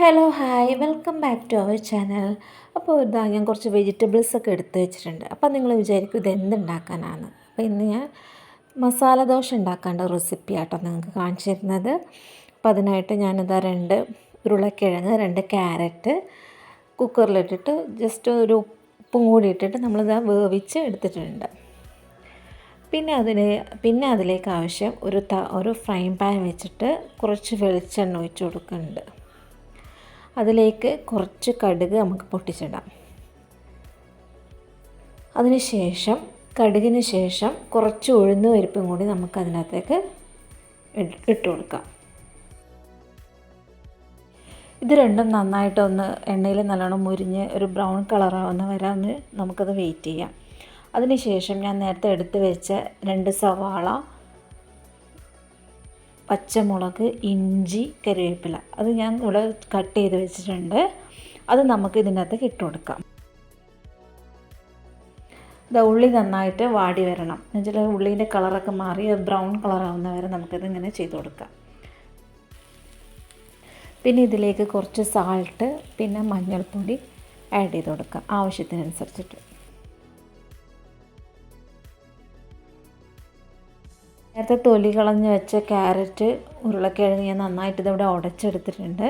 Hello hi welcome back to our channel. അപ്പോൾ ഇതാ ഞാൻ കുറച്ച് വെജിറ്റബിൾസൊക്കെ എടുത്ത് വെച്ചിട്ടുണ്ട്. അപ്പോൾ നിങ്ങൾ വിചാരിക്കും ഇത് എന്തുണ്ടാക്കാനാണ്. അപ്പോൾ ഇന്ന് ഞാൻ മസാല ദോശ ഉണ്ടാക്കേണ്ട റെസിപ്പി ആട്ടോ നിങ്ങൾക്ക് കാണിച്ചു തരുന്നത്. അപ്പോൾ അതിനായിട്ട് ഞാനിതാ 2 ഉരുളക്കിഴങ്ങ് 2 ക്യാരറ്റ് കുക്കറിലിട്ടിട്ട് ജസ്റ്റ് ഒരു ഉപ്പും കൂടി ഇട്ടിട്ട് നമ്മളിതാ വേവിച്ച് എടുത്തിട്ടുണ്ട്. പിന്നെ അതിലേക്ക് ആവശ്യം ഒരു ഫ്രൈ പാൻ വെച്ചിട്ട് കുറച്ച് വെളിച്ചെണ്ണ ഒഴിച്ച് കൊടുക്കുന്നുണ്ട്. അതിലേക്ക് കുറച്ച് കടുക് നമുക്ക് പൊട്ടിച്ചിടാം. കടുകിന് ശേഷം കുറച്ച് ഉഴുന്ന് പരിപ്പും കൂടി നമുക്ക് അതിനകത്തേക്ക് ഇട്ട് കൊടുക്കാം. ഇത് രണ്ടും നന്നായിട്ടൊന്ന് എണ്ണയിൽ നല്ലോണം മുരിഞ്ഞ് ഒരു ബ്രൗൺ കളറാവുന്ന വരെ ഒന്ന് നമുക്കത് വെയിറ്റ് ചെയ്യാം. അതിനുശേഷം ഞാൻ നേരത്തെ എടുത്ത് വെച്ച 2 സവാള, പച്ചമുളക്, ഇഞ്ചി, കരിവേപ്പില അത് ഞാൻ ഇവിടെ കട്ട് ചെയ്ത് വെച്ചിട്ടുണ്ട്. അത് നമുക്ക് ഇതിനകത്ത് ഇട്ട് കൊടുക്കാം. ഉള്ളി നന്നായിട്ട് വാടി വരണം. എന്നുവെച്ചാൽ ഉള്ളീൻ്റെ കളറൊക്കെ മാറി ബ്രൗൺ കളറാവുന്ന വരെ നമുക്കിത് ഇങ്ങനെ ചെയ്ത് കൊടുക്കാം. പിന്നെ ഇതിലേക്ക് കുറച്ച് സാൾട്ട് പിന്നെ മഞ്ഞൾപ്പൊടി ആഡ് ചെയ്ത് കൊടുക്കാം ആവശ്യത്തിനനുസരിച്ചിട്ട്. നേരത്തെ തൊലി കളഞ്ഞ് വെച്ച ക്യാരറ്റ് ഉരുളക്കിഴങ്ങ് ഞാൻ നന്നായിട്ട് ഇതിവിടെ ഉടച്ചെടുത്തിട്ടുണ്ട്.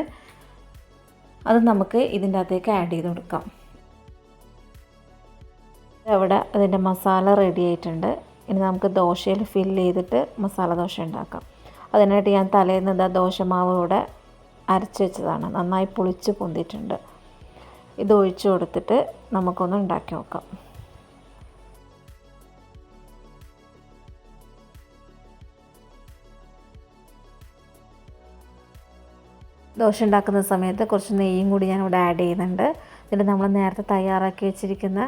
അത് നമുക്ക് ഇതിൻ്റെ അകത്തേക്ക് ആഡ് ചെയ്ത് കൊടുക്കാം. അവിടെ അതിൻ്റെ മസാല റെഡി ആയിട്ടുണ്ട്. ഇനി നമുക്ക് ദോശയിൽ ഫില്ല് ചെയ്തിട്ട് മസാല ദോശ ഉണ്ടാക്കാം. അതിനായിട്ട് ഞാൻ തലേന്ന് ദോശമാവ് ഇവിടെ അരച്ച് വെച്ചതാണ്. നന്നായി പുളിച്ച് പൊന്തിയിട്ടുണ്ട്. ഇത് ഒഴിച്ച് കൊടുത്തിട്ട് നമുക്കൊന്ന് ഉണ്ടാക്കി നോക്കാം. ദോശ ഉണ്ടാക്കുന്ന സമയത്ത് കുറച്ച് നെയ്യും കൂടി ഞാൻ ഇവിടെ ആഡ് ചെയ്യുന്നുണ്ട്. എന്നിട്ട് നമ്മൾ നേരത്തെ തയ്യാറാക്കി വെച്ചിരിക്കുന്ന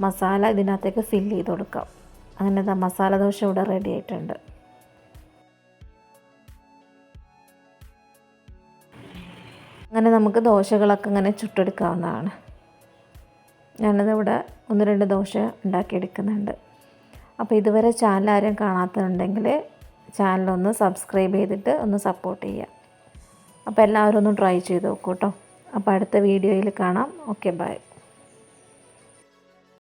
മസാല ഇതിനകത്തേക്ക് ഫില്ല് ചെയ്ത് കൊടുക്കാം. അങ്ങനെ മസാല ദോശ ഇവിടെ റെഡി ആയിട്ടുണ്ട്. അങ്ങനെ നമുക്ക് ദോശകളൊക്കെ ഇങ്ങനെ ചുട്ടെടുക്കാവുന്നതാണ്. ഞാനതിവിടെ 1-2 ദോശ ഉണ്ടാക്കിയെടുക്കുന്നുണ്ട്. അപ്പോൾ ഇതുവരെ ചാനൽ ആരും കാണാത്തതുണ്ടെങ്കിൽ ചാനലൊന്ന് സബ്സ്ക്രൈബ് ചെയ്തിട്ട് ഒന്ന് സപ്പോർട്ട് ചെയ്യുക. അപ്പോൾ എല്ലാവരും ഒന്ന് ട്രൈ ചെയ്ത് നോക്കൂ കേട്ടോ. അപ്പോൾ അടുത്ത വീഡിയോയിൽ കാണാം. Okay bye.